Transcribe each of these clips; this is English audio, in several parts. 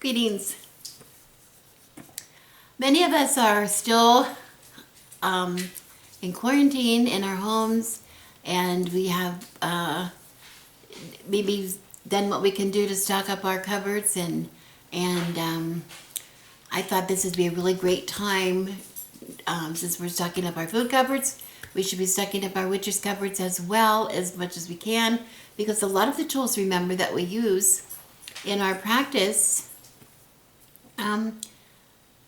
Greetings. Many of us are still in quarantine in our homes, and we have maybe done what we can do to stock up our cupboards, and I thought this would be a really great time since we're stocking up our food cupboards. We should be stocking up our witches cupboards as well, as much as we can, because a lot of the tools, remember, that we use in our practice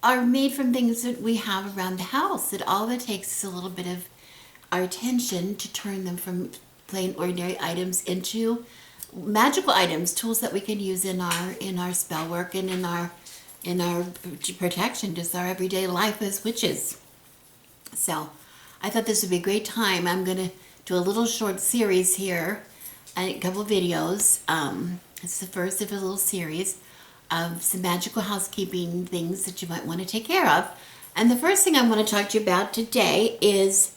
are made from things that we have around the house. That all it takes is a little bit of our attention to turn them from plain ordinary items into magical items, tools that we can use in our spell work and in our protection, just our everyday life as witches. So I thought this would be a great time. I'm going to do a little short series here, a couple of videos. It's the first of a little series of some magical housekeeping things that you might want to take care of. And the first thing I want to talk to you about today is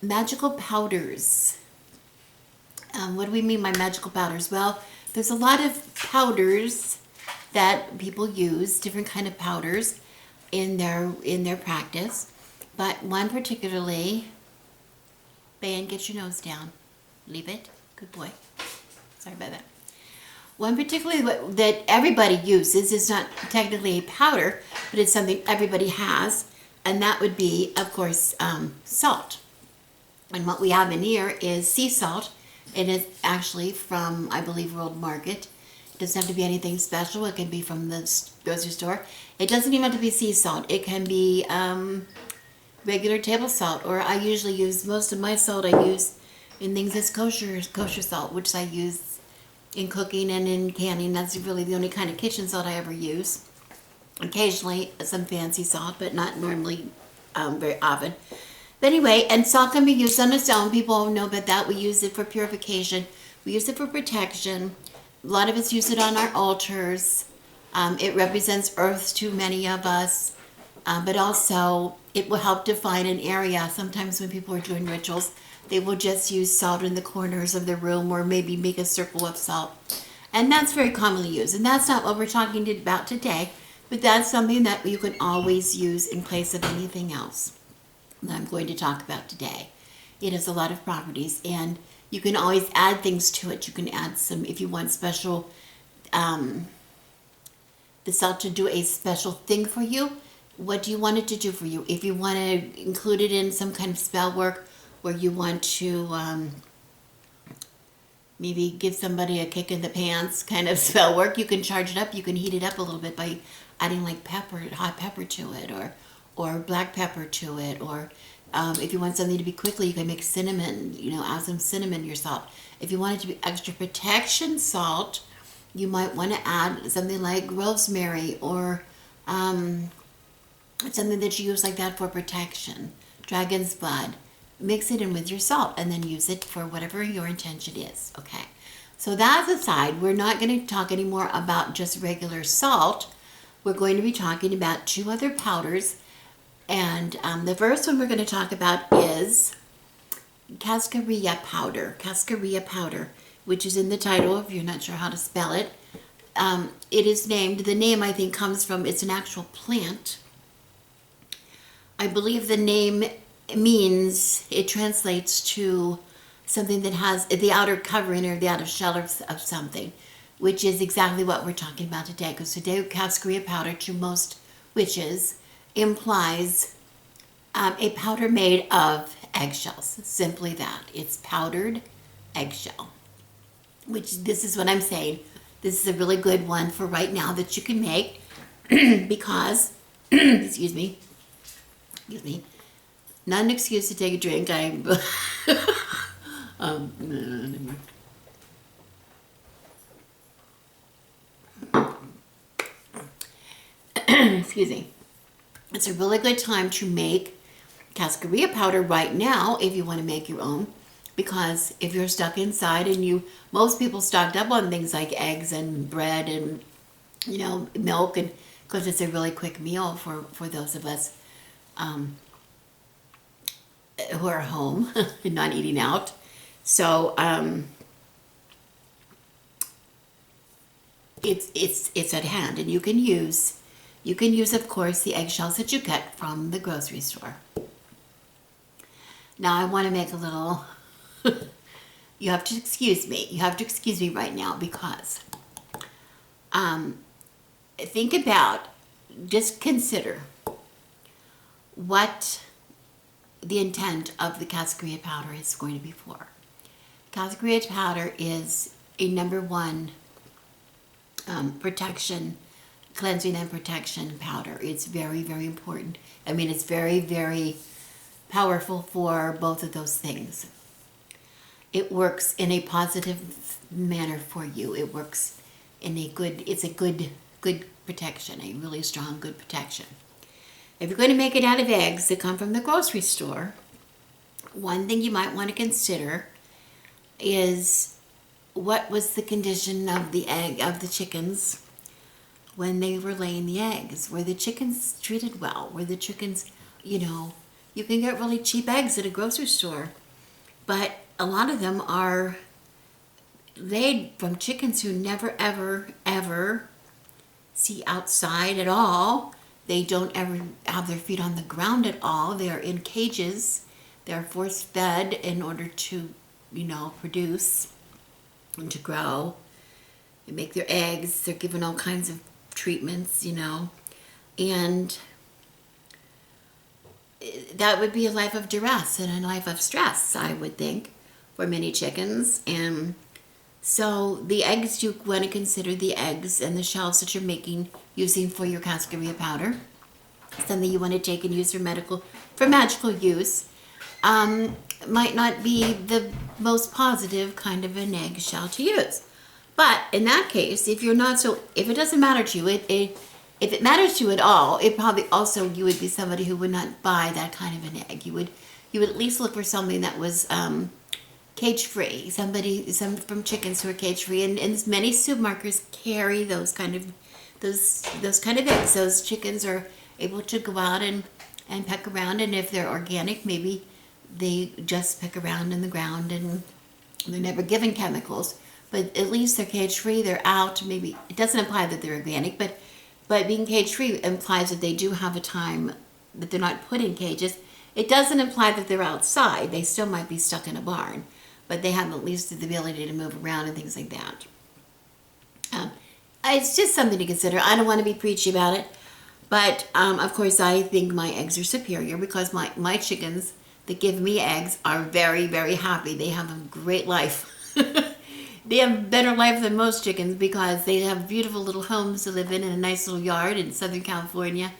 magical powders. What do we mean by magical powders? Well, there's a lot of powders that people use, different kind of powders in their practice. But one particularly, Ben, get your nose down. Leave it. Good boy. Sorry about that. One particularly that everybody uses is not technically a powder, but it's something everybody has, and that would be, of course, salt. And what we have in here is sea salt. It is actually from, I believe, World Market. It doesn't have to be anything special. It can be from the grocery store. It doesn't even have to be sea salt. It can be regular table salt, or I usually use, most of my salt I use in things as kosher salt, which I use in cooking and in canning. That's really the only kind of kitchen salt I ever use. Occasionally some fancy salt, but not normally very often. But anyway, and salt can be used on its own. People know about that. We use it for purification. We use it for protection. A lot of us use it on our altars. It represents earth to many of us, but also it will help define an area. Sometimes when people are doing rituals, they will just use salt in the corners of the room, or maybe make a circle of salt. And that's very commonly used. And that's not what we're talking about today, but that's something that you can always use in place of anything else that I'm going to talk about today. It has a lot of properties, and you can always add things to it. You can add some, if you want special, the salt to do a special thing for you. What do you want it to do for you? If you want to include it in some kind of spell work, where you want to maybe give somebody a kick in the pants kind of spell work, you can charge it up. You can heat it up a little bit by adding like pepper, hot pepper to it, or black pepper to it, or if you want something to be quickly, you can make cinnamon, add some cinnamon in your salt. If you want it to be extra protection salt, you might want to add something like rosemary, or something that you use like that for protection, dragon's blood. Mix it in with your salt and then use it for whatever your intention is. Okay, so that's aside. We're not going to talk anymore about just regular salt. We're going to be talking about two other powders, and the first one we're going to talk about is Cascarilla powder. Cascarilla powder, which is in the title if you're not sure how to spell it. It is named, the name I think comes from, it's an actual plant. I believe the name means, it translates to something that has the outer covering or the outer shell of something, which is exactly what we're talking about today. Because today, Cascarilla powder to most witches implies a powder made of eggshells. Simply that. It's powdered eggshell. Which, this is what I'm saying. This is a really good one for right now that you can make because, excuse me, not an excuse to take a drink. Excuse me. It's a really good time to make Cascarilla powder right now if you want to make your own, because if you're stuck inside and most people stocked up on things like eggs and bread and milk, and because it's a really quick meal for those of us who are home and not eating out. So it's at hand, and you can use, of course, the eggshells that you get from the grocery store. Now I want to make a little. You have to excuse me. You have to excuse me right now because think about, just consider what the intent of the Cascarilla powder is going to be for. Cascarilla powder is a number one protection, cleansing and protection powder. It's very, very important. I mean, it's very, very powerful for both of those things. It works in a positive manner for you. It works in a good, it's a good protection, a really strong, good protection. If you're going to make it out of eggs that come from the grocery store, one thing you might want to consider is what was the condition of the egg, of the chickens when they were laying the eggs. Were the chickens treated well? Were the chickens, you can get really cheap eggs at a grocery store, but a lot of them are laid from chickens who never, ever, ever see outside at all. They don't ever have their feet on the ground at all. They are in cages. They're force fed in order to, produce and to grow and make their eggs. They're given all kinds of treatments, and that would be a life of duress and a life of stress, I would think, for many chickens. And so the eggs, you want to consider the eggs and the shells that you're using for your Cascarilla powder, something you want to take and use for magical use, might not be the most positive kind of an eggshell to use. But in that case, if it doesn't matter to you, if it matters to you at all, it probably also, you would be somebody who would not buy that kind of an egg. You would at least look for something that was cage-free, some from chickens who are cage-free, and many supermarkets carry those kind of eggs. Those chickens are able to go out and peck around, and if they're organic, maybe they just peck around in the ground and they're never given chemicals, but at least they're cage-free, they're out. Maybe it doesn't imply that they're organic, but being cage-free implies that they do have a time that they're not put in cages. It doesn't imply that they're outside. They still might be stuck in a barn, but they have at least the ability to move around and things like that. It's just something to consider. I don't want to be preachy about it, but of course I think my eggs are superior because my chickens that give me eggs are very, very happy. They have a great life. They have a better life than most chickens because they have beautiful little homes to live in a nice little yard in Southern California,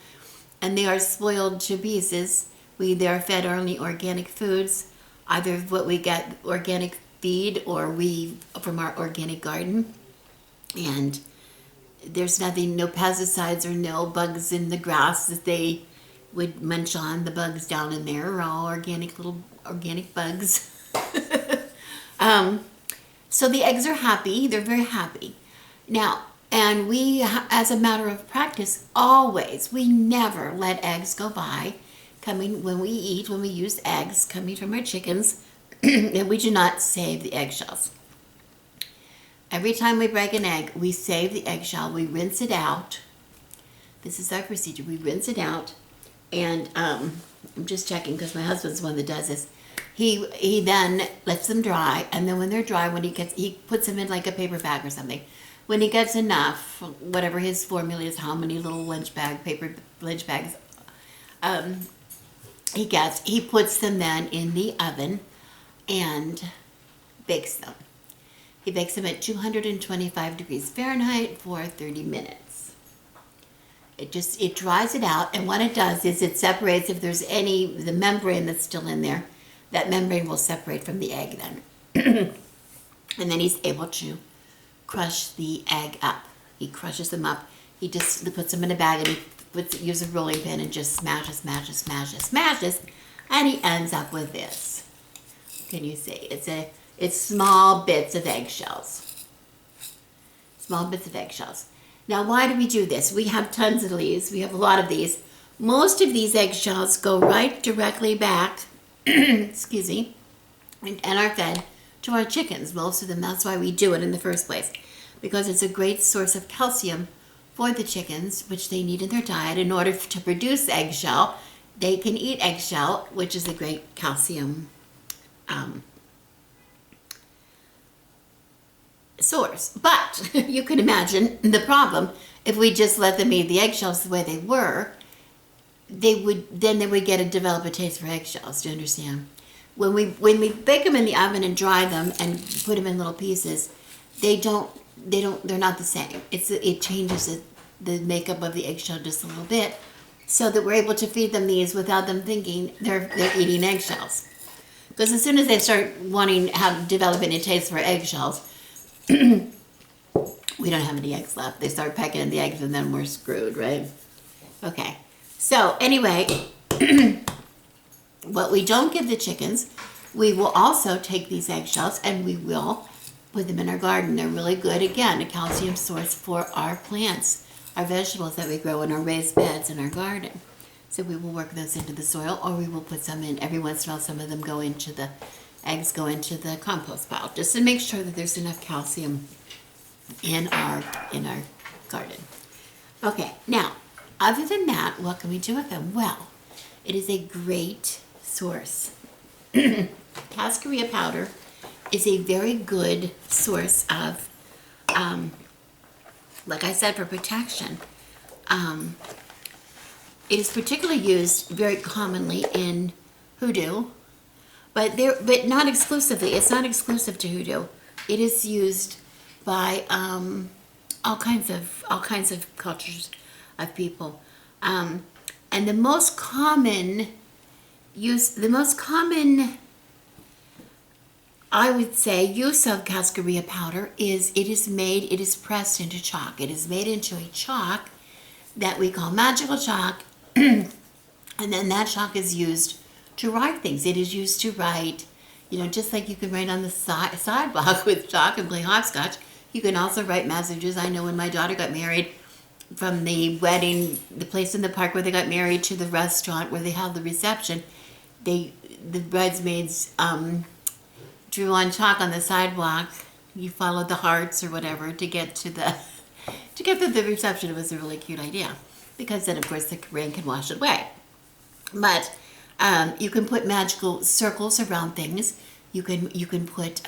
and they are spoiled to pieces. They are fed only organic foods, either what we get organic feed or from our organic garden, and there's no pesticides or no bugs in the grass that they would munch on. The bugs down in there are all little organic bugs. So the eggs are happy. They're very happy. Now, and we, as a matter of practice, we never let eggs go by when we use eggs coming from our chickens, and we do not save the eggshells. Every time we break an egg, we save the eggshell, we rinse it out. This is our procedure. We rinse it out, and I'm just checking because my husband's the one that does this. He then lets them dry, and then when they're dry, he puts them in like a paper bag or something. When he gets enough, whatever his formula is, how many little paper lunch bags he gets, he puts them then in the oven and bakes them. He bakes them at 225 degrees Fahrenheit for 30 minutes. It dries it out, and what it does is it separates, if there's the membrane that's still in there, that membrane will separate from the egg then. And then he's able to crush the egg up. He crushes them up. He just puts them in a bag, and he uses a rolling pin and just smashes, and he ends up with this. Can you see? It's small bits of eggshells. Small bits of eggshells. Now, why do we do this? We have tons of these. We have a lot of these. Most of these eggshells go right directly back, excuse me, and are fed to our chickens. Most of them. That's why we do it in the first place. because it's a great source of calcium for the chickens, which they need in their diet in order to produce eggshell. They can eat eggshell, which is a great calcium source. But you can imagine the problem if we just let them eat the eggshells the way they were. They would develop a taste for eggshells. Do you understand? When we bake them in the oven and dry them and put them in little pieces, they're not the same. It changes the makeup of the eggshell just a little bit, so that we're able to feed them these without them thinking they're eating eggshells. Because as soon as they start developing a taste for eggshells, we don't have any eggs left. They start pecking at the eggs, and then we're screwed, right? Okay. So anyway, what we don't give the chickens, we will also take these eggshells and we will put them in our garden. They're really good, again, a calcium source for our plants, our vegetables that we grow in our raised beds in our garden. So we will work those into the soil, or we will put some in. Every once in a while, some of them eggs go into the compost pile, just to make sure that there's enough calcium in our garden. Okay, now, other than that, what can we do with them? Well, it is a great source. Cascarilla powder is a very good source of, like I said, for protection. It is particularly used very commonly in hoodoo, but not exclusively. It's not exclusive to hoodoo. It is used by all kinds of cultures of people, and the most common, I would say, use of cascarilla powder is it is pressed into chalk. It is made into a chalk that we call Magickal chalk, and then that chalk is used to write things. It is used to write, just like you can write on the sidewalk with chalk and play hopscotch. You can also write messages. I know when my daughter got married, from the wedding, the place in the park where they got married, to the restaurant where they held the reception, the bridesmaids drew on chalk on the sidewalk. You followed the hearts or whatever to get to the reception. It was a really cute idea, because then of course the rain can wash it away. But you can put magical circles around things. You can put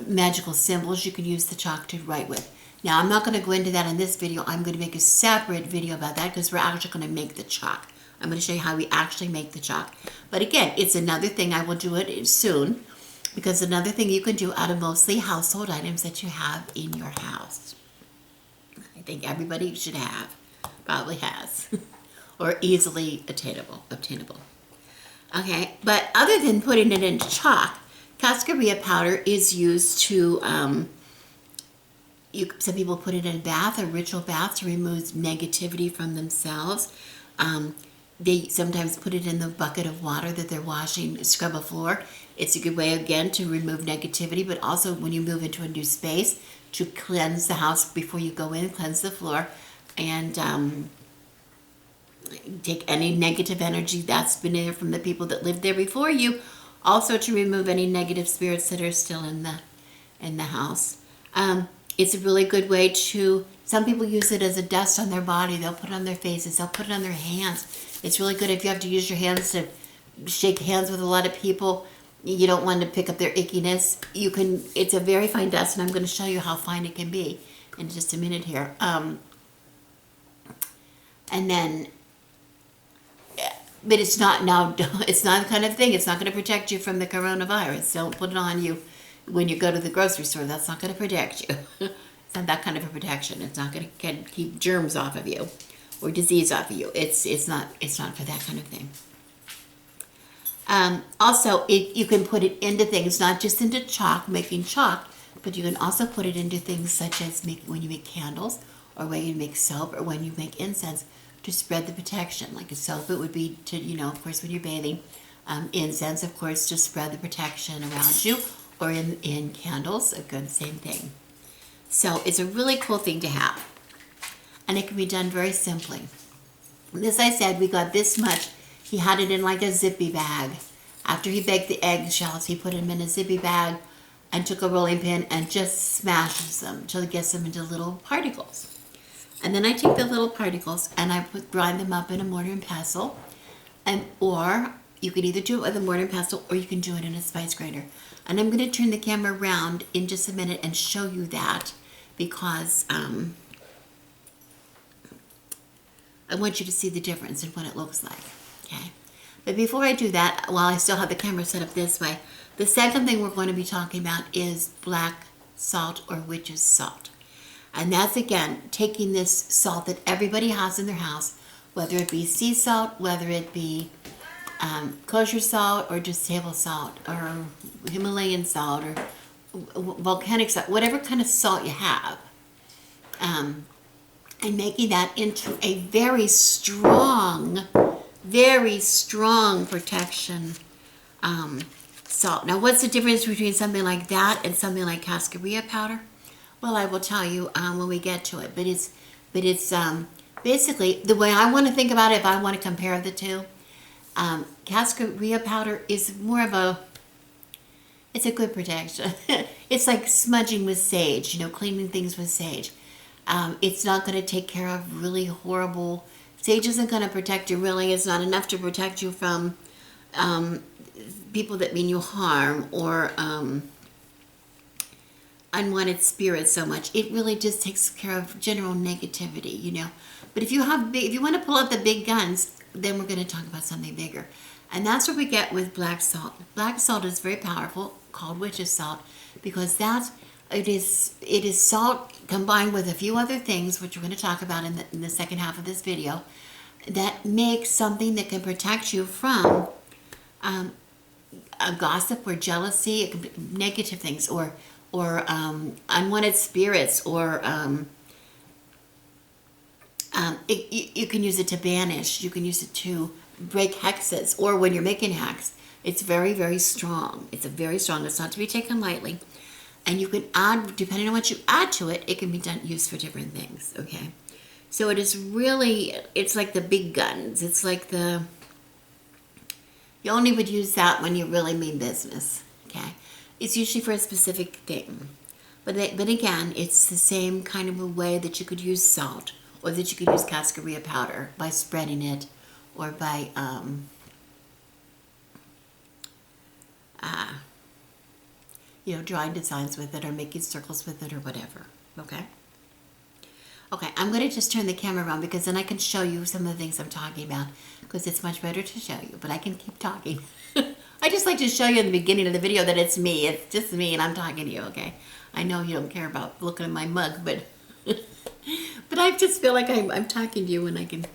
magical symbols you can use the chalk to write with. Now, I'm not going to go into that in this video. I'm going to make a separate video about that, because we're actually going to make the chalk. I'm going to show you how we actually make the chalk. But again, it's another thing. I will do it soon, because another thing you can do out of mostly household items that you have in your house. I think everybody should have, probably has, or easily obtainable. Okay, but other than putting it into chalk, cascarilla powder is used to, some people put it in a bath, a ritual bath, to remove negativity from themselves. They sometimes put it in the bucket of water that they're washing, scrub a floor. It's a good way, again, to remove negativity, but also when you move into a new space, to cleanse the house before you go in, cleanse the floor, and take any negative energy that's been there from the people that lived there before you. Also to remove any negative spirits that are still in the house. It's a really good way to, some people use it as a dust on their body. They'll put it on their faces, they'll put it on their hands. It's really good if you have to use your hands to shake hands with a lot of people. You don't want to pick up their ickiness. It's a very fine dust, and I'm going to show you how fine it can be in just a minute here. And then, but it's not the kind of thing, it's not going to protect you from the coronavirus. Don't put it on you when you go to the grocery store. That's not going to protect you. It's not that kind of a protection. It's not going to keep germs off of you or disease off of you. It's not for that kind of thing. Also, you can put it into things, not just into chalk, making chalk, but you can also put it into things such as when you make candles, or when you make soap, or when you make incense, to spread the protection. Like a soap, it would be to, of course, when you're bathing. Incense, of course, to spread the protection around you, or in candles, a good same thing. So it's a really cool thing to have, and it can be done very simply. As I said, we got this much. He had it in like a zippy bag. After he baked the eggshells, he put them in a zippy bag, and took a rolling pin and just smashes them until it gets them into little particles. And then I take the little particles and I grind them up in a mortar and pestle, or you can either do it with a mortar and pestle or you can do it in a spice grinder. And I'm going to turn the camera around in just a minute and show you that, because I want you to see the difference in what it looks like. Okay. But before I do that, while I still have the camera set up this way, the second thing we're going to be talking about is black salt or witch's salt. And that's, again, taking this salt that everybody has in their house, whether it be sea salt, whether it be kosher salt, or just table salt, or Himalayan salt, or volcanic salt, whatever kind of salt you have, and making that into a very strong protection salt. Now, what's the difference between something like that and something like Cascarilla powder? Well, I will tell you when we get to it. But it's basically the way I want to think about it. If I want to compare the two, Cascarilla powder is more of it's a good protection. It's like smudging with sage, cleaning things with sage. It's not going to take care of really horrible. Sage isn't going to protect you really. It's not enough to protect you from people that mean you harm, or unwanted spirits so much. It really just takes care of general negativity, But if you want to pull out the big guns, then we're going to talk about something bigger. And that's what we get with black salt. Black salt is very powerful, called witch's salt, because it is salt combined with a few other things, which we're going to talk about in the second half of this video, that makes something that can protect you from a gossip or jealousy. It can be negative things, or unwanted spirits, or you can use it to banish. You can use it to break hexes, or when you're making hex. It's very, very strong. It's not to be taken lightly. And you can add, depending on what you add to it, it can be used for different things, okay? So it's like the big guns. It's like you only would use that when you really mean business, okay? It's usually for a specific thing. But again, it's the same kind of a way that you could use salt, or that you could use Cascarilla powder by spreading it, or by drawing designs with it, or making circles with it, or whatever. Okay, I'm going to just turn the camera around, because then I can show you some of the things I'm talking about, because it's much better to show you, but I can keep talking. I just like to show you in the beginning of the video that it's me. It's just me, and I'm talking to you, okay? I know you don't care about looking at my mug, but but I just feel like I'm talking to you, and I can.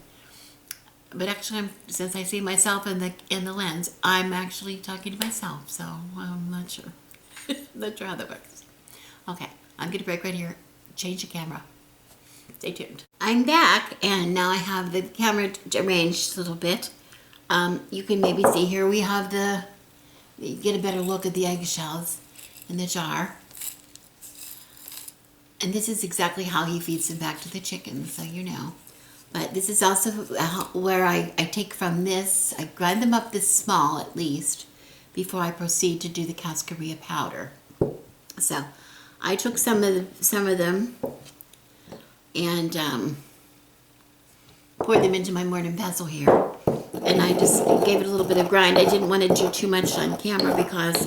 But actually, since I see myself in the lens, I'm actually talking to myself. So I'm not sure. Not sure how that works. Okay, I'm going to break right here. Change the camera. Stay tuned. I'm back, and now I have the camera arranged a little bit. You can maybe see here we have you get a better look at the eggshells in the jar. And this is exactly how he feeds them back to the chickens, so you know. But this is also where I take from this. I grind them up this small at least before I proceed to do the Cascarilla powder. So I took some of them and poured them into my mortar and pestle here. And I just gave it a little bit of grind. I didn't want to do too much on camera because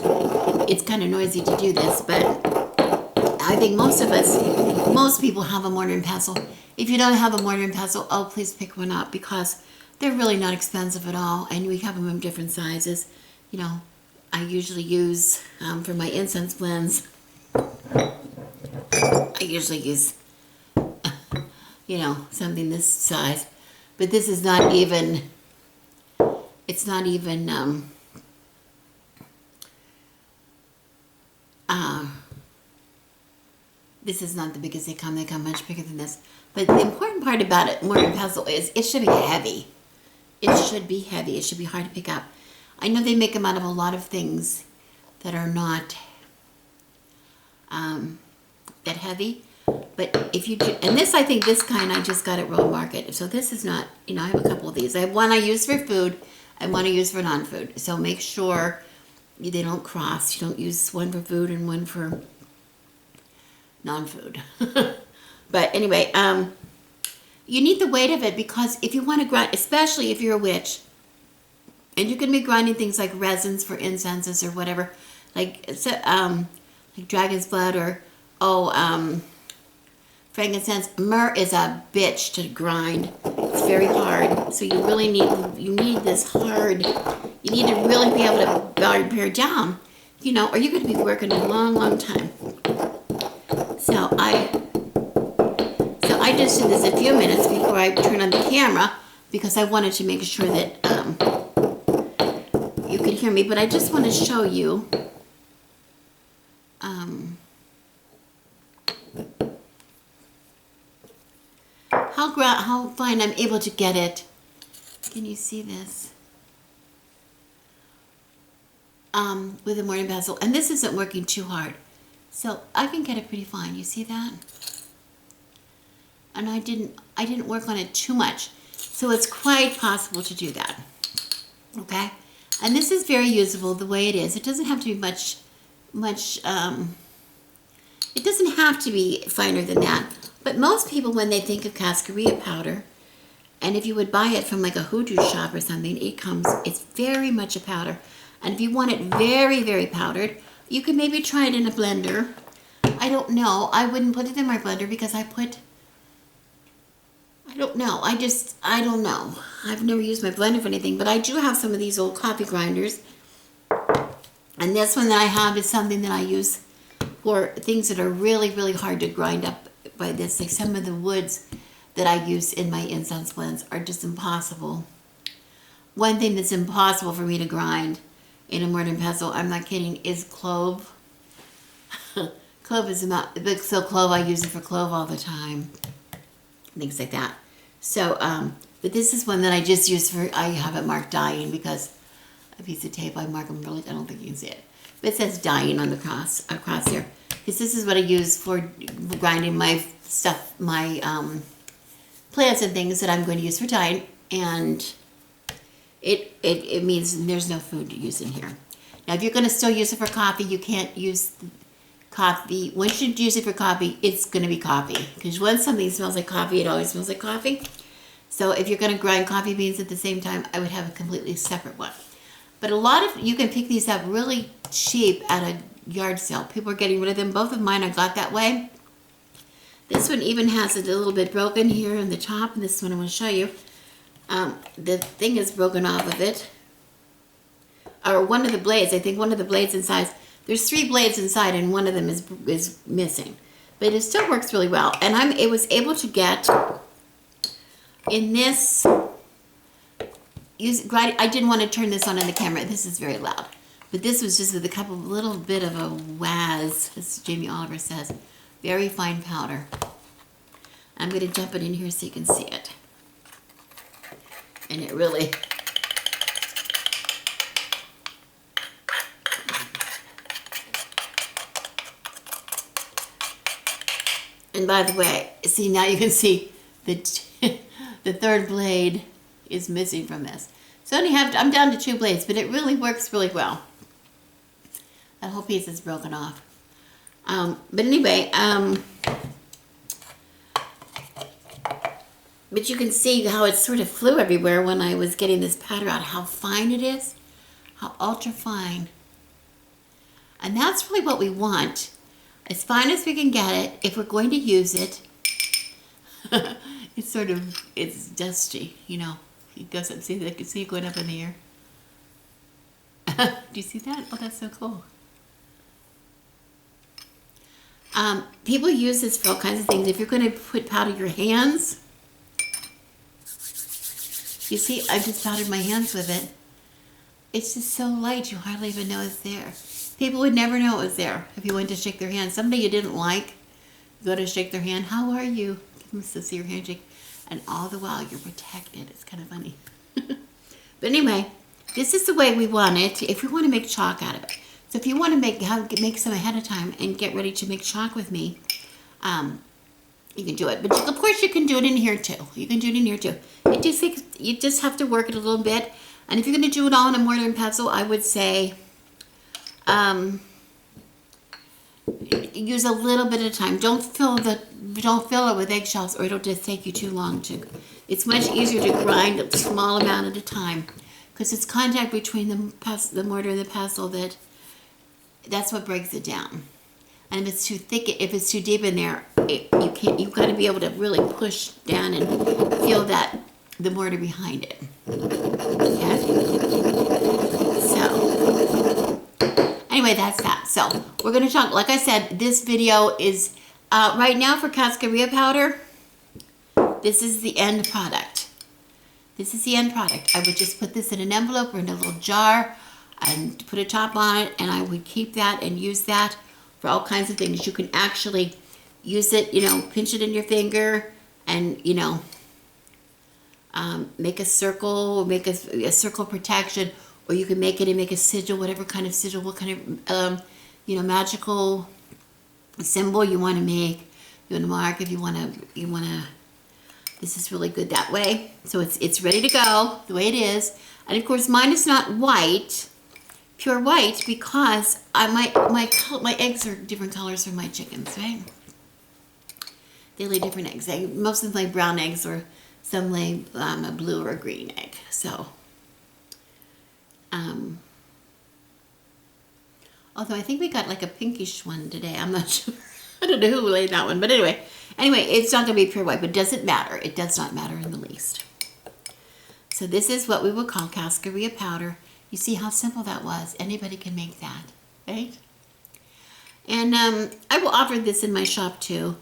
it's kind of noisy to do this, but I think most people have a mortar and pestle. If you don't have a mortar and pestle, please pick one up, because they're really not expensive at all, and we have them in different sizes. I usually use, for my incense blends, I usually use, something this size. But this is not even, it's not even, this is not the biggest they come. They come much bigger than this. But the important part about it, mortar and pestle, is it should be heavy. It should be heavy. It should be hard to pick up. I know they make them out of a lot of things that are not that heavy. But if you do, and this, I think this kind I just got at World Market. So this is not, I have a couple of these. I have one I use for food and one I use for non-food. So make sure They don't cross. You don't use one for food and one for non-food. But anyway, you need the weight of it because if you want to grind, especially if you're a witch, and you can be grinding things like resins for incenses or whatever, like dragon's blood or frankincense. Myrrh is a bitch to grind. It's very hard, so you really need this hard. You need to really be able to bear down, or you're going to be working a long, long time. So I just did this a few minutes before I turned on the camera because I wanted to make sure that you could hear me. But I just want to show you how fine I'm able to get it. Can you see this? With a mortar and pestle, and this isn't working too hard, so I can get it pretty fine. You see that? And I didn't work on it too much, so it's quite possible to do that. Okay, and this is very usable the way it is. It doesn't have to be much. It doesn't have to be finer than that. But most people, when they think of Cascarilla powder, and if you would buy it from like a hoodoo shop or something, it's very much a powder. And if you want it very, very powdered, you could maybe try it in a blender. I don't know. I wouldn't put it in my blender because I don't know. I don't know. I've never used my blender for anything, but I do have some of these old coffee grinders. And this one that I have is something that I use for things that are really, really hard to grind up by this. Like some of the woods that I use in my incense blends are just impossible. One thing that's impossible for me to grind in a mortar and pestle, I'm not kidding, is clove. Clove I use it for clove all the time. Things like that. So, but this is one that I just use I have it marked dying because a piece of tape, I mark them really, I don't think you can see it. But it says dying on the across there. Because this is what I use for grinding my stuff, my plants and things that I'm going to use for dyeing. And it means there's no food to use in here. Now, if you're going to still use it for coffee, you can't use coffee. Once you use it for coffee, it's going to be coffee. Because once something smells like coffee, it always smells like coffee. So if you're going to grind coffee beans at the same time, I would have a completely separate one. But you can pick these up really cheap at a yard sale. People are getting rid of them. Both of mine I got that way. This one even has it a little bit broken here on the top. And this one I want to show you. The thing is broken off of it. Or one of the blades. I think one of the blades inside. There's 3 blades inside and one of them is missing. But it still works really well. And I was able to get in this. I didn't want to turn this on in the camera. This is very loud. But this was just with a little bit of a waz, as Jamie Oliver says. Very fine powder. I'm going to dump it in here so you can see it. And it really... And by the way, see, now you can see the 3rd blade is missing from this. So I'm down to 2 blades, but it really works really well. That whole piece is broken off. But anyway, but you can see how it sort of flew everywhere when I was getting this powder out, how fine it is, how ultra fine. And that's really what we want, as fine as we can get it. If we're going to use it, it's dusty, It goes up, see it going up in the air. Do you see that? Oh, that's so cool. People use this for all kinds of things. If you're going to put powder your hands, you see, I just powdered my hands with it. It's just so light, you hardly even know it's there. People would never know it was there if you went to shake their hand. Somebody you didn't like, you go to shake their hand. How are you? Give them to see your handshake. And all the while, you're protected. It's kind of funny. But anyway, this is the way we want it if we want to make chalk out of it. So if you want to make some ahead of time and get ready to make chalk with me, you can do it. But of course, you can do it in here too. You can do it in here too. You just have to work it a little bit. And if you're going to do it all in a mortar and pestle, I would say use a little bit at a time. Don't fill it with eggshells, or it'll just take you too long to. It's much easier to grind a small amount at a time, because it's contact between the mortar and the pestle that's what breaks it down. And if it's too thick, if it's too deep in there, you can't. You've got to be able to really push down and feel the mortar behind it. Okay. So anyway, that's that. So we're going to talk. Like I said, this video is right now for Cascarilla powder. This is the end product. This is the end product. I would just put this in an envelope or in a little jar and put a top on it, and I would keep that and use that for all kinds of things. You can actually use it, pinch it in your finger and, make a circle, or make a circle protection, or you can make it and make a sigil, whatever kind of sigil, what kind of, magical symbol you want to make. You want to mark if you want to. This is really good that way. So it's ready to go the way it is. And of course, mine is not white, pure white, because my eggs are different colors from my chickens, right? They lay different eggs. Most of them lay brown eggs, or some lay a blue or a green egg. So, although I think we got like a pinkish one today. I'm not sure. I don't know who laid that one, but anyway, it's not going to be pure white, but it doesn't matter. It does not matter in the least. So this is what we would call Cascarilla powder. You see how simple that was? Anybody can make that, right? And I will offer this in my shop too,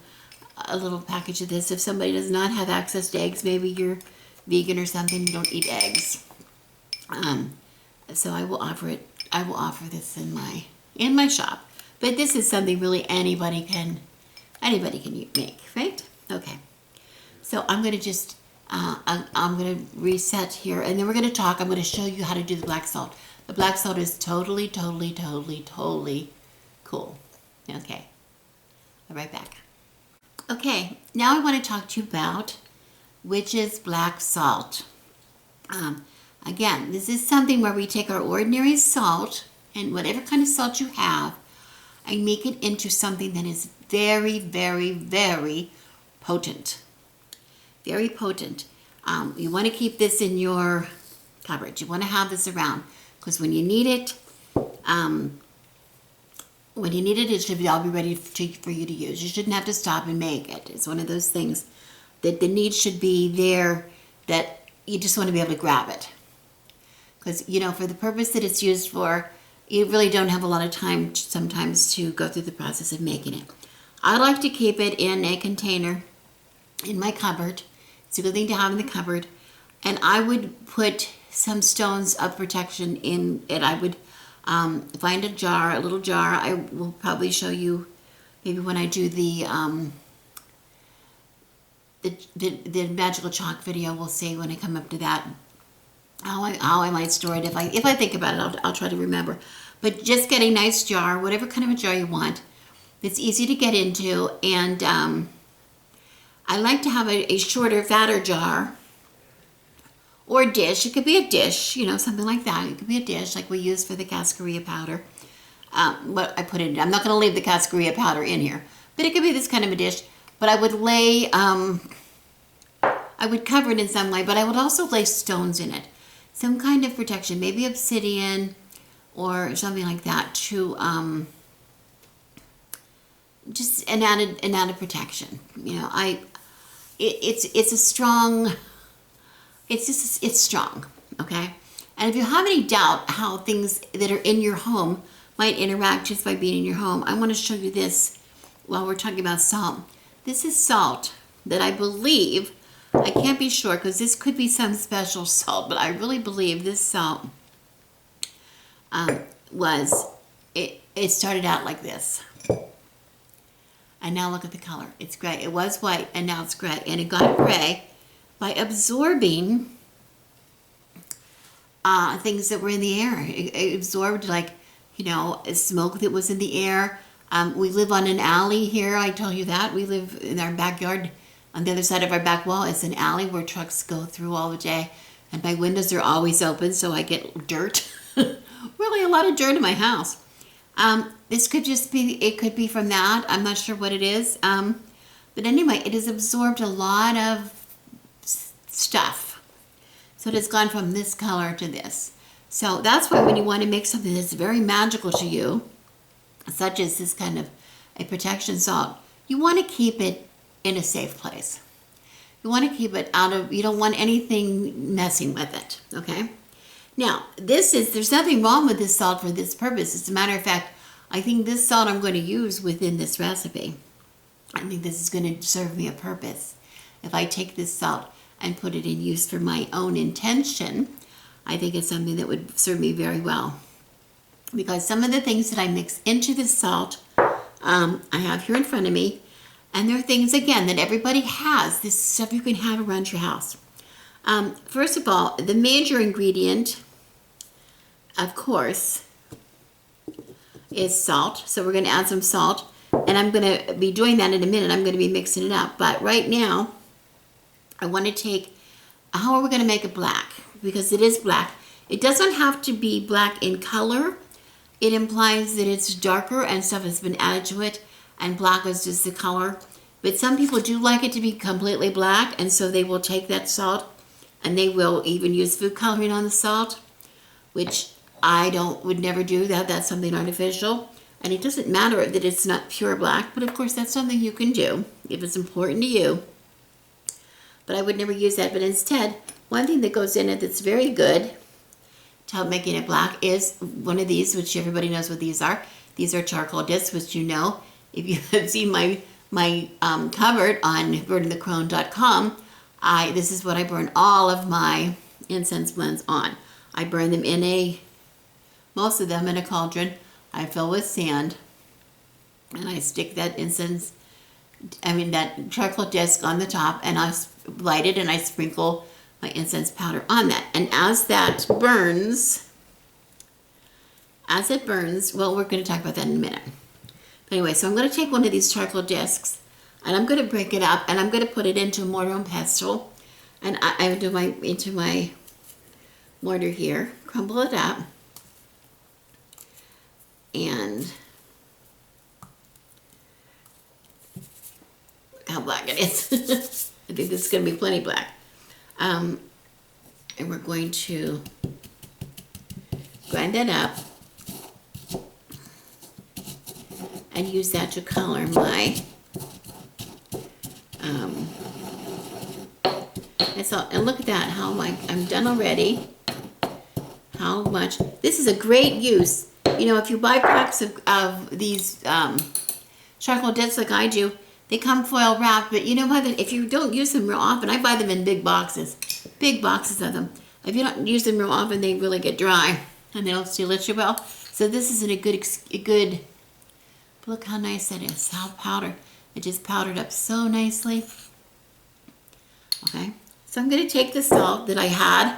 a little package of this. If somebody does not have access to eggs, maybe you're vegan or something, you don't eat eggs. So I will offer it. I will offer this in my shop. But this is something really anybody can make, right? Okay. So I'm going to just, I'm going to reset here, and then we're going to talk. I'm going to show you how to do the black salt. The black salt is totally cool. Okay. I'll be right back. Okay, now I want to talk to you about Witch's black salt. Again, this is something where we take our ordinary salt, and whatever kind of salt you have, and make it into something that is very, very, very potent. Very potent. You want to keep this in your cupboard. You want to have this around, because when you need it, it should all be ready for you to use. You shouldn't have to stop and make it. It's one of those things that the need should be there, that you just want to be able to grab it. Because, for the purpose that it's used for, you really don't have a lot of time sometimes to go through the process of making it. I like to keep it in a container in my cupboard. It's a good thing to have in the cupboard. And I would put some stones of protection in it. I would find a little jar. I will probably show you maybe when I do the magical chalk video. We'll see when I come up to that how I might store it. If I think about it, I'll try to remember. But just get a nice jar, whatever kind of a jar you want. It's easy to get into, and I like to have a shorter, fatter jar. Or a dish. It could be a dish, something like that. It could be a dish like we use for the Cascarilla powder. What I put in. I'm not going to leave the Cascarilla powder in here. But it could be this kind of a dish. But I would I would cover it in some way. But I would also lay stones in it. Some kind of protection. Maybe obsidian or something like that to just an added protection. It's a strong... It's strong, okay? And if you have any doubt how things that are in your home might interact just by being in your home, I want to show you this while we're talking about salt. This is salt that I believe, I can't be sure because this could be some special salt, but I really believe this salt it started out like this. And now look at the color. It's gray. It was white and now it's gray. And it got gray by absorbing things that were in the air. It absorbed smoke that was in the air. We live on an alley here, I told you that. We live in our backyard. On the other side of our back wall is an alley where trucks go through all the day. And my windows are always open, so I get dirt. Really a lot of dirt in my house. This could just be, it could be from that. I'm not sure what it is. But anyway, it has absorbed a lot of stuff. So it has gone from this color to this. So that's why when you want to make something that's very magical to you, such as this kind of a protection salt, you want to keep it in a safe place. You want to keep it out of, you don't want anything messing with it, okay? Now, there's nothing wrong with this salt for this purpose. As a matter of fact, I think this salt I'm going to use within this recipe. I think this is going to serve me a purpose. If I take this salt and put it in use for my own intention, I think it's something that would serve me very well. Because some of the things that I mix into this salt, I have here in front of me, and there are things, again, that everybody has. This stuff you can have around your house. First of all, the major ingredient, of course, is salt. So we're going to add some salt. And I'm going to be doing that in a minute. I'm going to be mixing it up. But right now, I want to take, how are we going to make it black? Because it is black. It doesn't have to be black in color. It implies that it's darker and stuff has been added to it. And black is just the color. But some people do like it to be completely black. And so they will take that salt and they will even use food coloring on the salt, which I would never do that. That's something artificial. And it doesn't matter that it's not pure black, but of course that's something you can do if it's important to you. But I would never use that. But instead, one thing that goes in it that's very good to help making it black is one of these, which everybody knows what these are. These are charcoal discs, which you know, if you have seen my cupboard on burningthecrone.com, this is what I burn all of my incense blends on. I burn them most of them in a cauldron. I fill with sand, and I stick that that charcoal disc on the top, and I light it, and I sprinkle my incense powder on that. And as it burns, well, we're going to talk about that in a minute. But anyway, so I'm going to take one of these charcoal discs, and I'm going to break it up, and I'm going to put it into a mortar and pestle, and I do into my mortar here, crumble it up. And look how black it is. I think this is going to be plenty black. And we're going to grind that up and use that to color my and look at that, how I'm done already. How much. This is a great use. You know, if you buy packs of these charcoal discs like I do, they come foil wrapped, but you know what? If you don't use them real often, I buy them in big boxes of them. If you don't use them real often, they really get dry and they don't seal it too well. So this is a good, look how nice that is, how powdered. It just powdered up so nicely. Okay, so I'm going to take the salt that I had.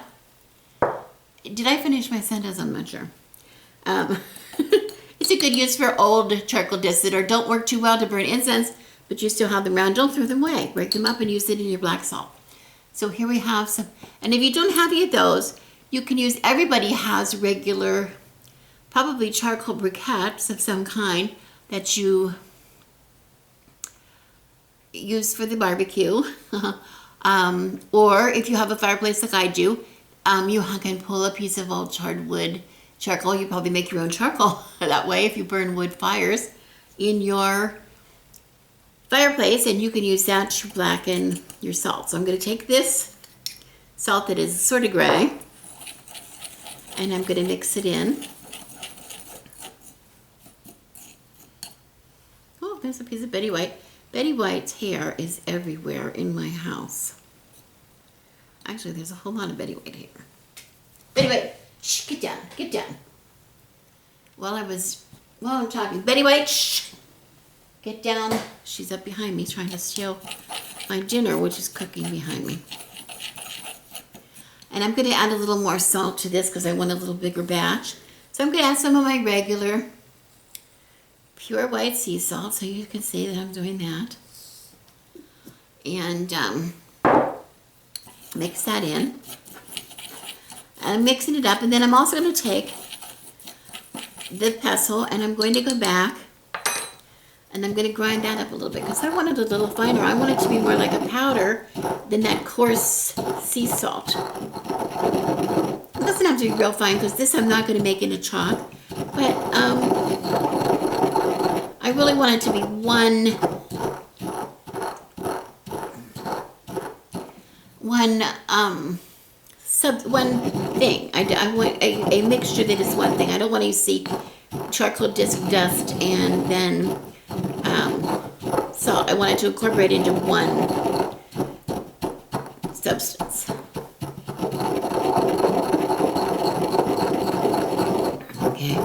Did I finish my sentence? I'm not sure. It's a good use for old charcoal discs that don't work too well to burn incense, but you still have them around. Don't throw them away. Break them up and use it in your black salt. So here we have some, and if you don't have any of those, you can use, everybody has regular, probably charcoal briquettes of some kind that you use for the barbecue. Or if you have a fireplace like I do, you can pull a piece of old charred wood charcoal. You probably make your own charcoal that way if you burn wood fires in your fireplace, and you can use that to blacken your salt. So I'm going to take this salt that is sort of gray, and I'm going to mix it in. Oh, there's a piece of Betty White. Betty White's hair is everywhere in my house. Actually, there's a whole lot of Betty White hair. Betty White, shh, get down, get down. While I'm talking, Betty White, shh, get down. She's up behind me trying to steal my dinner, which is cooking behind me. And I'm going to add a little more salt to this because I want a little bigger batch. So I'm going to add some of my regular pure white sea salt, so you can see that I'm doing that. And mix that in. I'm mixing it up, and then I'm also going to take the pestle and I'm going to go back and I'm going to grind that up a little bit because I want it a little finer. I want it to be more like a powder than that coarse sea salt. It doesn't have to be real fine because this I'm not going to make into chalk, but I really want it to be one thing. I want a mixture that is one thing. I don't want to see charcoal disc dust and then salt. I want it to incorporate into one substance. Okay.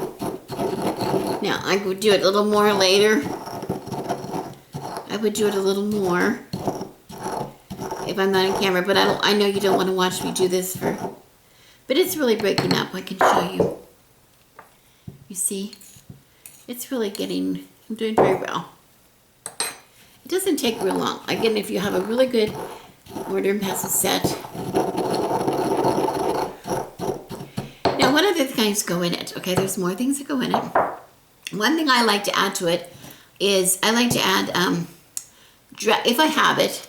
Now I would do it a little more later. I would do it a little more if I'm not on camera, but I know you don't want to watch me do this but it's really breaking up. I can show you. You see? It's really I'm doing very well. It doesn't take real long. Again, if you have a really good mortar and pestle set. Now, what other things go in it? Okay, there's more things that go in it. One thing I like to add to it is I like to add, if I have it,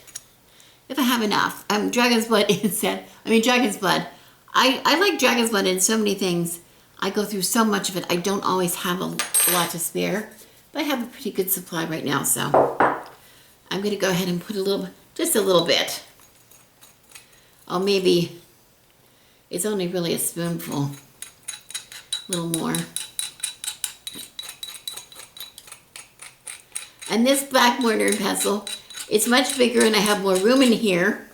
if I have enough, dragon's blood instead. Dragon's blood. I like dragon's blood in so many things. I go through so much of it. I don't always have a lot to spare, but I have a pretty good supply right now, so I'm going to go ahead and put just a little bit. Oh, maybe it's only really a spoonful. A little more. And this black mortar and pestle, it's much bigger and I have more room in here.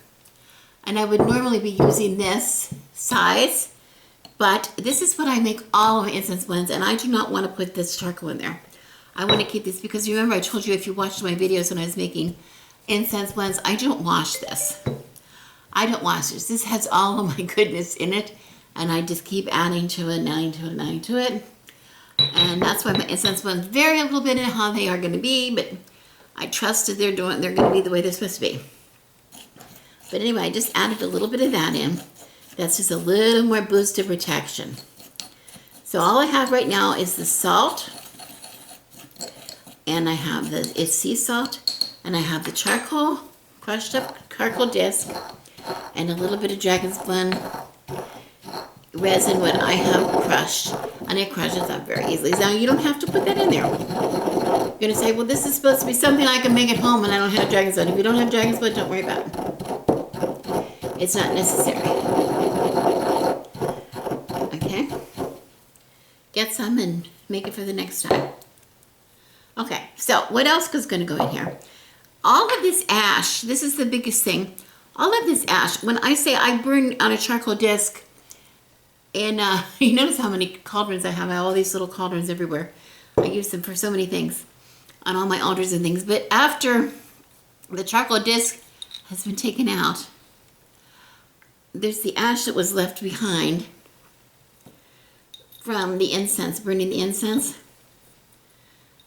And I would normally be using this size, but this is what I make all of my incense blends, and I do not want to put this charcoal in there. I want to keep this because remember I told you if you watched my videos when I was making incense blends, I don't wash this. I don't wash this. This has all of my goodness in it, and I just keep adding to it, and adding to it, and adding to it. And that's why my incense blends vary a little bit in how they are going to be, but I trust that they're going to be the way they're supposed to be. But anyway, I just added a little bit of that in. That's just a little more boost of protection. So all I have right now is the salt, and I have it's sea salt, and I have the charcoal, crushed up charcoal disc, and a little bit of dragon's blood resin, what I have crushed, and it crushes up very easily. Now you don't have to put that in there. You're gonna say, well, this is supposed to be something I can make at home, and I don't have dragon's blood. If you don't have dragon's blood, don't worry about it. It's not necessary. Okay? Get some and make it for the next time. Okay, so what else is going to go in here? All of this ash, this is the biggest thing. All of this ash, when I say I burn on a charcoal disc, and you notice how many cauldrons I have. I have all these little cauldrons everywhere. I use them for so many things on all my altars and things. But after the charcoal disc has been taken out, there's the ash that was left behind from the incense, burning the incense.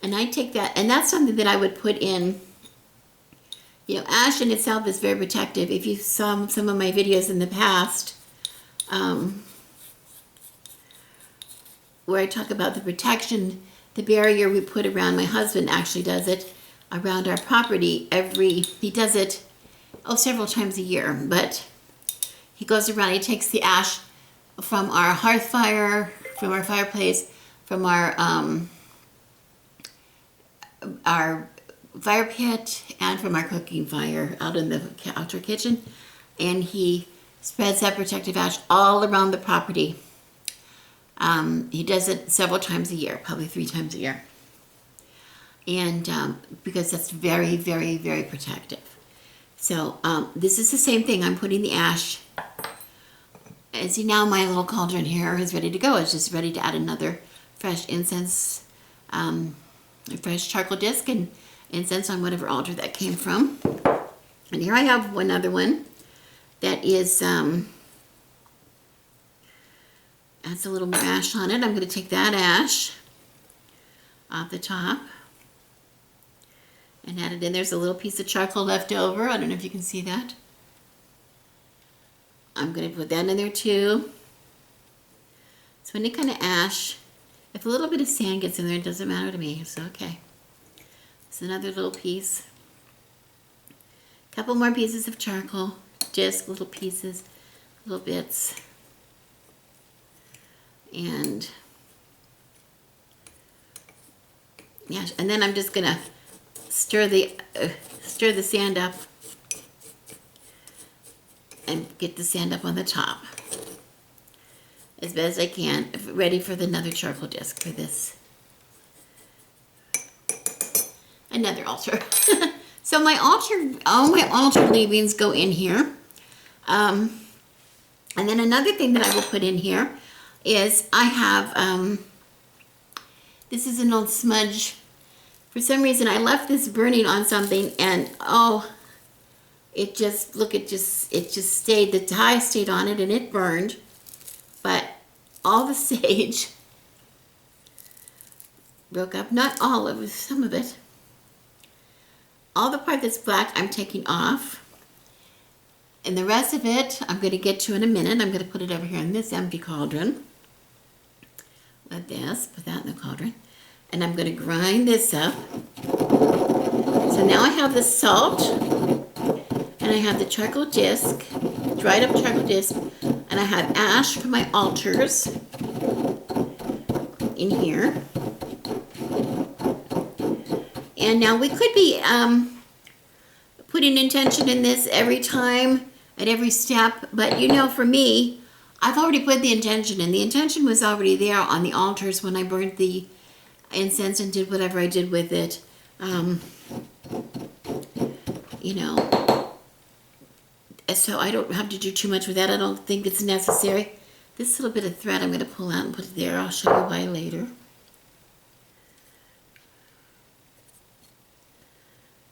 And I take that, and that's something that I would put in. You know, ash in itself is very protective. If you saw some of my videos in the past, where I talk about the protection, the barrier we put around, my husband actually does it around our property he does it, several times a year, but he goes around, he takes the ash from our hearth fire, from our fireplace, from our fire pit, and from our cooking fire out in the outdoor kitchen, and he spreads that protective ash all around the property. He does it several times a year, probably 3 times a year, and because that's very, very, very protective. So this is the same thing. I'm putting the ash. And see, now my little cauldron here is ready to go. It's just ready to add another fresh incense, fresh charcoal disc and incense on whatever altar that came from. And here I have one other one that is, adds a little more ash on it. I'm going to take that ash off the top and add it in. There's a little piece of charcoal left over. I don't know if you can see that. I'm going to put that in there too. So any kind of ash, If a little bit of sand gets in there, it doesn't matter to me. It's okay. It's another little piece. A couple more pieces of charcoal. Just little pieces, little bits. And yeah, and then I'm just gonna stir the sand up and get the sand up on the top as best I can, ready for another charcoal disc for this. Another altar. So my altar, all my altar leavings go in here. And then another thing that I will put in here is I have, this is an old smudge. For some reason I left this burning on something and oh, it just, look, it just stayed, the dye stayed on it and it burned. But all the sage broke up, not all of it, some of it. All the part that's black I'm taking off. And the rest of it I'm going to get to in a minute. I'm going to put it over here in this empty cauldron. Like this, put that in the cauldron. And I'm going to grind this up. So now I have the salt. And I have the charcoal disc, dried up charcoal disc. And I have ash for my altars in here. And now we could be putting intention in this every time, at every step. But you know, for me, I've already put the intention in. The intention was already there on the altars when I burned the incense and did whatever I did with it. You know, so I don't have to do too much with that. I don't think it's necessary. This little bit of thread I'm going to pull out and put it there. I'll show you why later.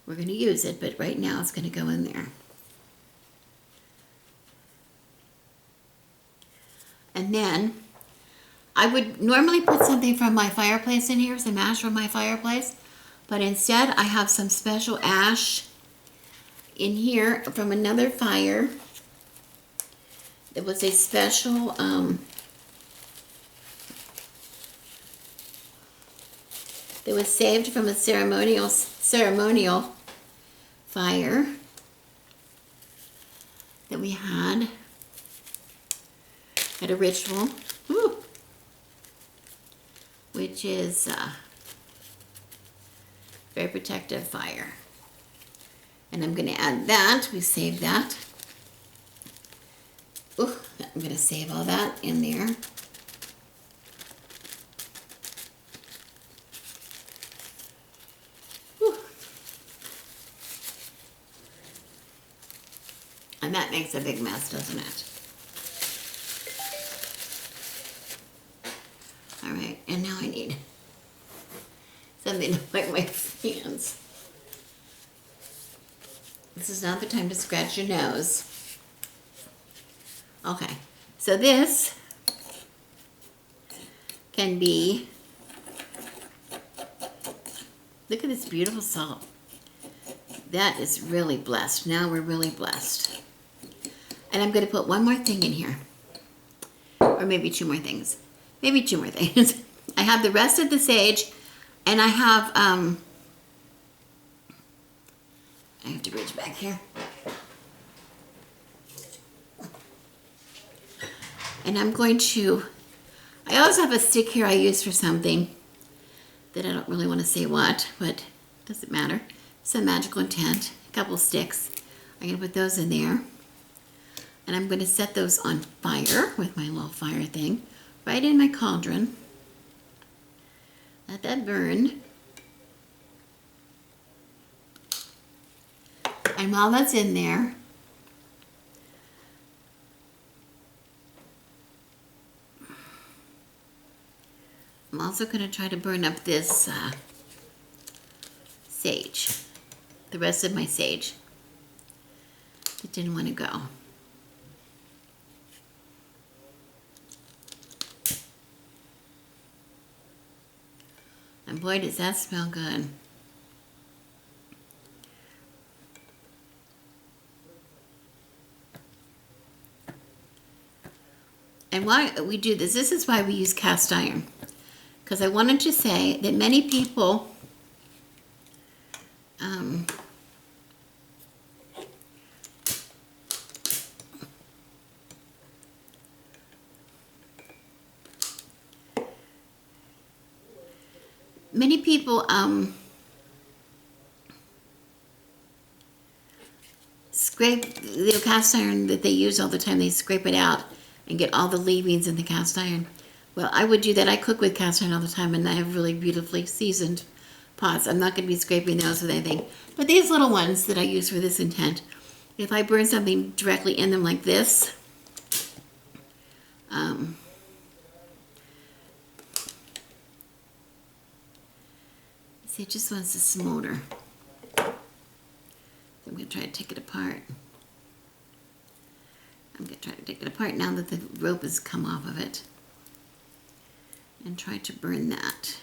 We're going to use it, but right now it's going to go in there. And then I would normally put something from my fireplace in here, some ash from my fireplace, but instead I have some special ash in here from another fire. It was a special that was saved from a ceremonial fire that we had at a ritual, which is very protective fire. And I'm going to add that. We saved that. I'm going to save all that in there. And that makes a big mess, doesn't it? All right, and now I need something to wipe my hands. This is not the time to scratch your nose. Okay, so this can be, look at this beautiful salt. That is really blessed. Now we're really blessed. And I'm going to put one more thing in here. Or maybe two more things. Maybe two more things. I have the rest of the sage, and I have to reach back here. And I'm going to, I also have a stick here I use for something that I don't really want to say what, but it doesn't matter. Some magical intent, a couple sticks. I'm going to put those in there. And I'm going to set those on fire with my little fire thing right in my cauldron. Let that burn. And while that's in there, I'm also going to try to burn up this sage, the rest of my sage that didn't want to go. And boy, does that smell good. And why we do this, this is why we use cast iron. because I wanted to say that many people scrape the cast iron that they use all the time. They scrape it out and get all the leavings in the cast iron. Well, I would do that. I cook with cast iron all the time, and I have really beautifully seasoned pots. I'm not going to be scraping those with anything. But these little ones that I use for this intent, if I burn something directly in them like this, see, it just wants to smolder. I'm going to try to take it apart. I'm going to try to take it apart now that the rope has come off of it, and try to burn that.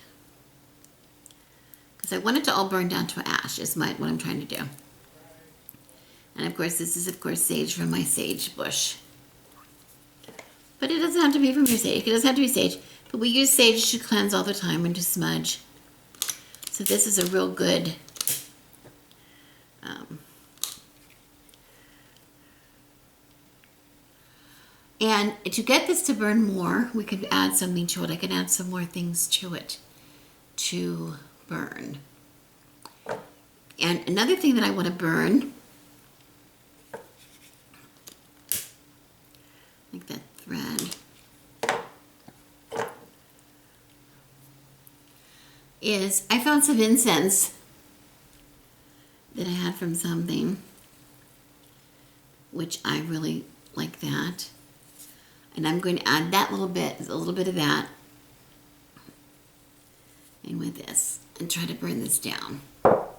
Because I want it to all burn down to ash is what I'm trying to do. And of course, this is of course sage from my sage bush. But it doesn't have to be from your sage. It doesn't have to be sage. But we use sage to cleanse all the time and to smudge. So this is a real good and to get this to burn more, we could add something to it. I can add some more things to it to burn. And another thing that I want to burn, like that thread, is I found some incense that I had from something, which I really like that. And I'm going to add that a little bit of that in with this and try to burn this down. Oh,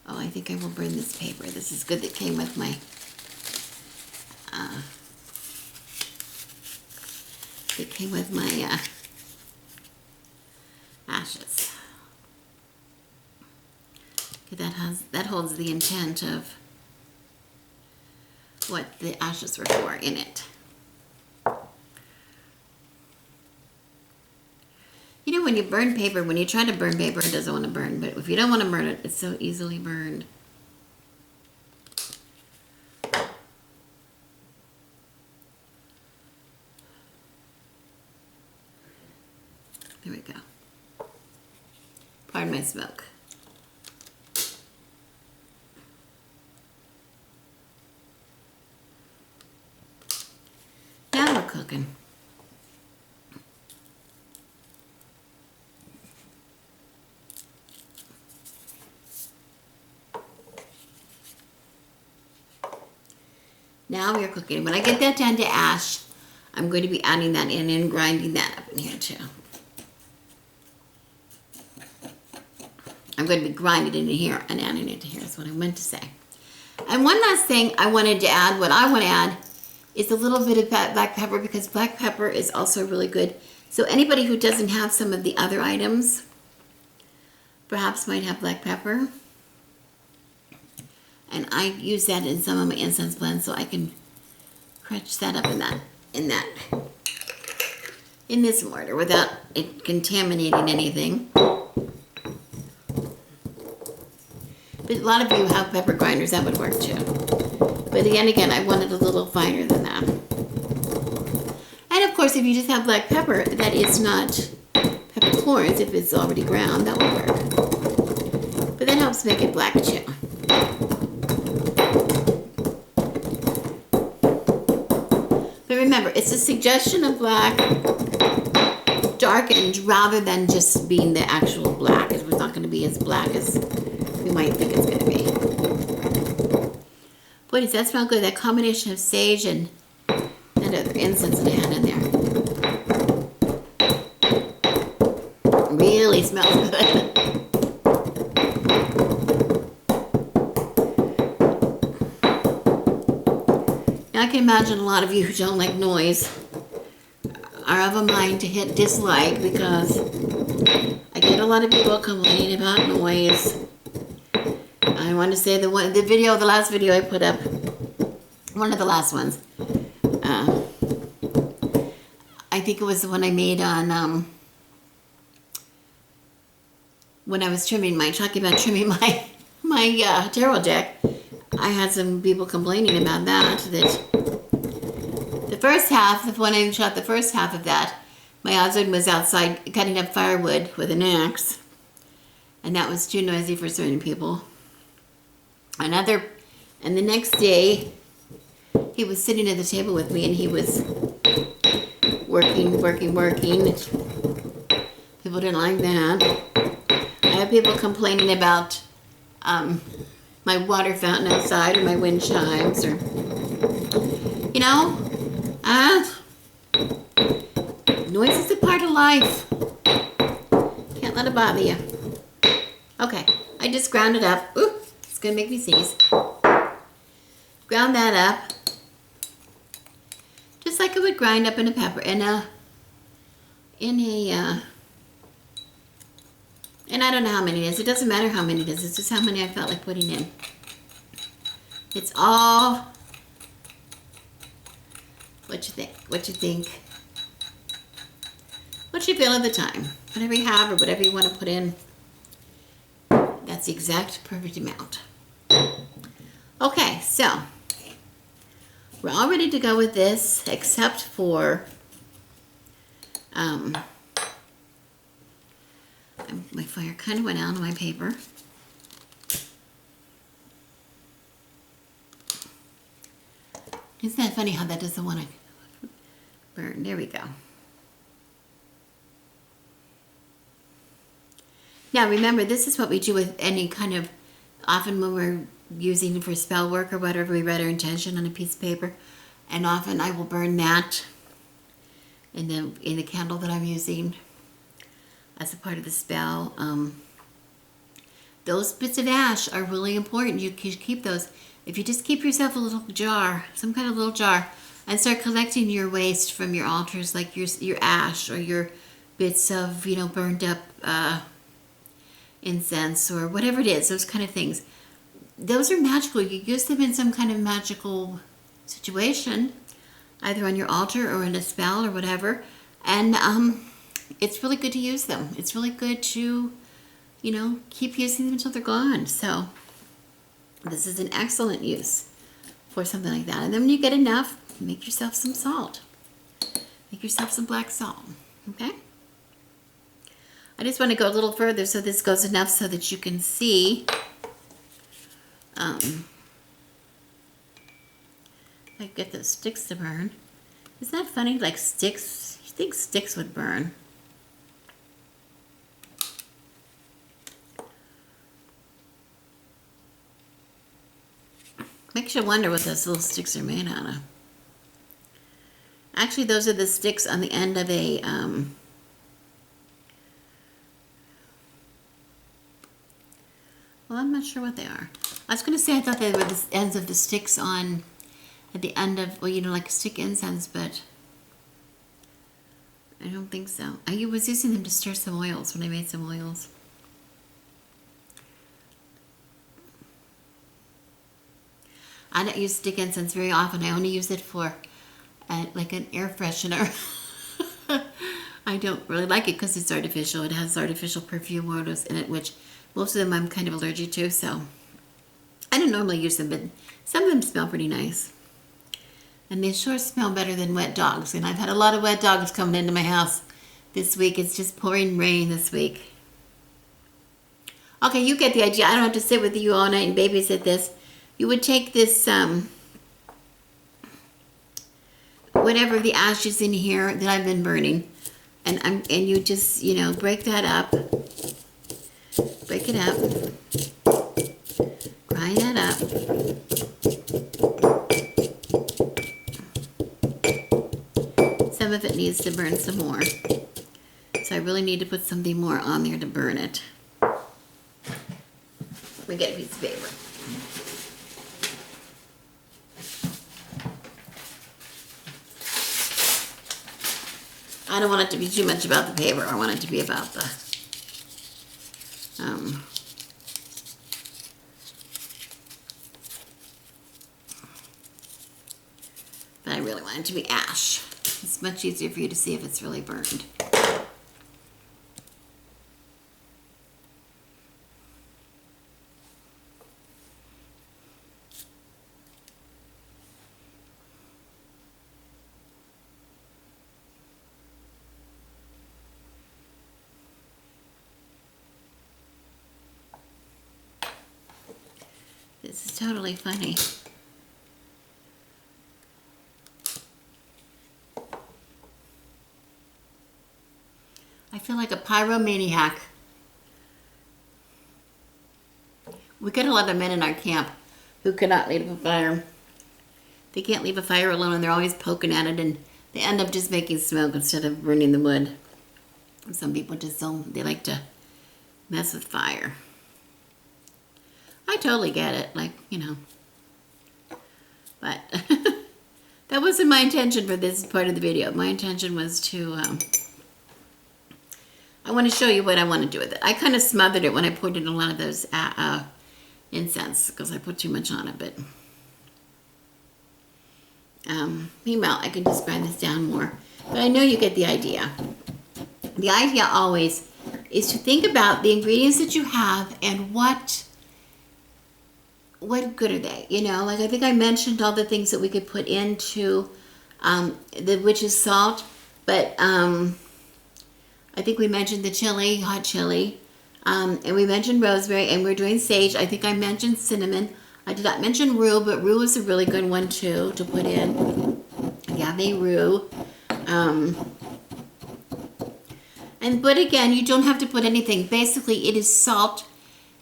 I think I will burn this paper. This is good that came with my ashes. Okay, that holds the intent of what the ashes were for in it. You know, when you burn paper, when you try to burn paper, it doesn't want to burn, but if you don't want to burn it, it's so easily burned. There we go. Pardon my smoke. Now we're cooking. Now we are cooking. When I get that down to ash, I'm going to be adding that in and grinding that up in here too. I'm going to be grinding it in here and adding it to here is what I meant to say. And one last thing I wanted to add, what I want to add is a little bit of black pepper, because black pepper is also really good. So anybody who doesn't have some of the other items perhaps might have black pepper. And I use that in some of my incense blends, so I can crunch that up in this mortar without it contaminating anything. But a lot of you have pepper grinders, that would work too. But again, I want it a little finer than that. And of course, if you just have black pepper, that is not peppercorns, if it's already ground, that will work. But that helps make it black too. But remember, it's a suggestion of black darkened rather than just being the actual black. It's not going to be as black as we might think it's going to be. Boy, does that smell good. That combination of sage and that other incense that I had in there really smells good. Now I can imagine a lot of you who don't like noise are of a mind to hit dislike, because I get a lot of people complaining about noise. I want to say the last video I put up, one of the last ones, I think it was the one I made on, when I was talking about trimming my taro deck. I had some people complaining about that the first half, when I shot the first half of that, my husband was outside cutting up firewood with an axe, and that was too noisy for certain people. And the next day, he was sitting at the table with me, and he was working. People didn't like that. I had people complaining about my water fountain outside, or my wind chimes, or, you know, noise is a part of life. Can't let it bother you. Okay, I just ground it up. Ooh, it's gonna make me sneeze. Ground that up, just like I would grind up in a pepper, and I don't know how many it is. It doesn't matter how many it is. It's just how many I felt like putting in. It's all what you think. What you think. What you feel at the time. Whatever you have or whatever you want to put in. That's the exact perfect amount. Okay, so we're all ready to go with this, except for my fire kind of went out on my paper. Isn't that funny how that doesn't want to burn? There we go. Now remember, this is what we do with any kind of, often when we're using it for spell work or whatever, we write our intention on a piece of paper, and often I will burn that in the candle that I'm using as a part of the spell. Those bits of ash are really important. You keep those. If you just keep yourself a little jar, some kind of little jar, and start collecting your waste from your altars, like your ash or your bits of, burned up incense or whatever it is, those kind of things. Those are magical. You use them in some kind of magical situation, either on your altar or in a spell or whatever, and it's really good to use them. It's really good to, keep using them until they're gone. So this is an excellent use for something like that. And then when you get enough, make yourself some salt. Make yourself some black salt, okay? I just want to go a little further so this goes enough so that you can see. I get those sticks to burn. Isn't that funny? Like sticks, you think sticks would burn. Makes you wonder what those little sticks are made out of. Actually, those are the sticks on the end of a, well, I'm not sure what they are. I was going to say I thought they were the ends of the sticks at the end of, like stick incense, but I don't think so. I was using them to stir some oils when I made some oils. I don't use stick incense very often. I only use it for like an air freshener. I don't really like it because it's artificial. It has artificial perfume oils in it, which most of them I'm kind of allergic to, so I don't normally use them, but some of them smell pretty nice. And they sure smell better than wet dogs. And I've had a lot of wet dogs coming into my house this week. It's just pouring rain this week. Okay, you get the idea. I don't have to sit with you all night and babysit this. You would take this, whatever the ashes in here that I've been burning, and you just, break that up. Break it up. Grind that up. Some of it needs to burn some more. So I really need to put something more on there to burn it. Let me get a piece of paper. I don't want it to be too much about the paper. I want it to be about the, but I really want it to be ash. It's much easier for you to see if it's really burned. This is totally funny. I feel like a pyromaniac. We got a lot of men in our camp who cannot leave a fire. They can't leave a fire alone, and they're always poking at it, and they end up just making smoke instead of burning the wood. Some people just don't, they like to mess with fire. I totally get it, like, you know. But that wasn't my intention for this part of the video. My intention was to, I want to show you what I want to do with it. I kind of smothered it when I put in a lot of those incense because I put too much on it, but meanwhile, I can just grind this down more. But I know you get the idea. The idea always is to think about the ingredients that you have and what good are they? You know, like I think I mentioned all the things that we could put into the witch's salt, but I think we mentioned the chili, hot chili, and we mentioned rosemary, and we're doing sage. I think I mentioned cinnamon. I did not mention rue, but rue is a really good one too to put in. Agave rue. But again, you don't have to put anything. Basically, it is salt.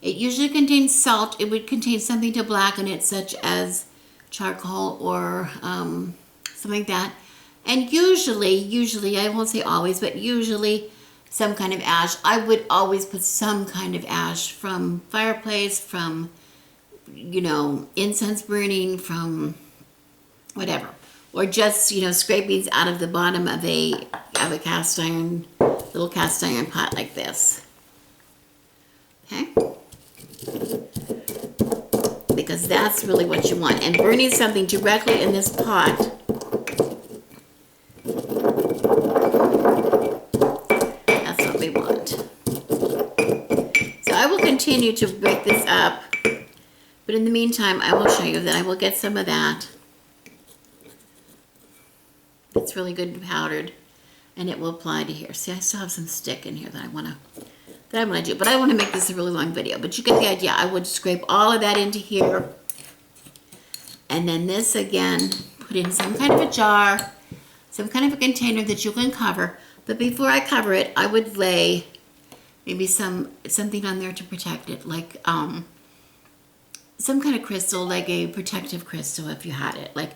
It usually contains salt. It would contain something to blacken it, such as charcoal or something like that. And usually, I won't say always, but usually some kind of ash. I would always put some kind of ash from fireplace, from, you know, incense burning, from whatever. Or just, you know, scrapings out of the bottom of a cast iron, little cast iron pot like this. Okay? Because that's really what you want. And burning something directly in this pot, that's what we want. So I will continue to break this up, but in the meantime, I will show you that I will get some of that. It's really good and powdered, and it will apply to here. See, I still have some stick in here that I want to do, but I want to make this a really long video, but you get the idea. I would scrape all of that into here, and then this again, put in some kind of a jar, some kind of a container that you can cover, but before I cover it, I would lay maybe something on there to protect it, like some kind of crystal, like a protective crystal if you had it, like,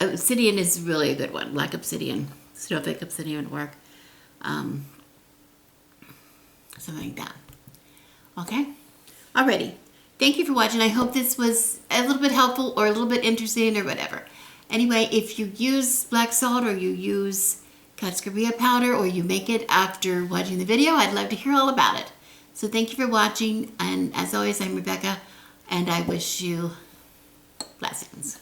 obsidian is really a good one, black obsidian, snowflake obsidian would work. Something like that. Okay? Alrighty. Thank you for watching. I hope this was a little bit helpful or a little bit interesting or whatever. Anyway, if you use black salt or you use Cascarilla powder or you make it after watching the video, I'd love to hear all about it. So thank you for watching, and as always, I'm Rebecca, and I wish you blessings.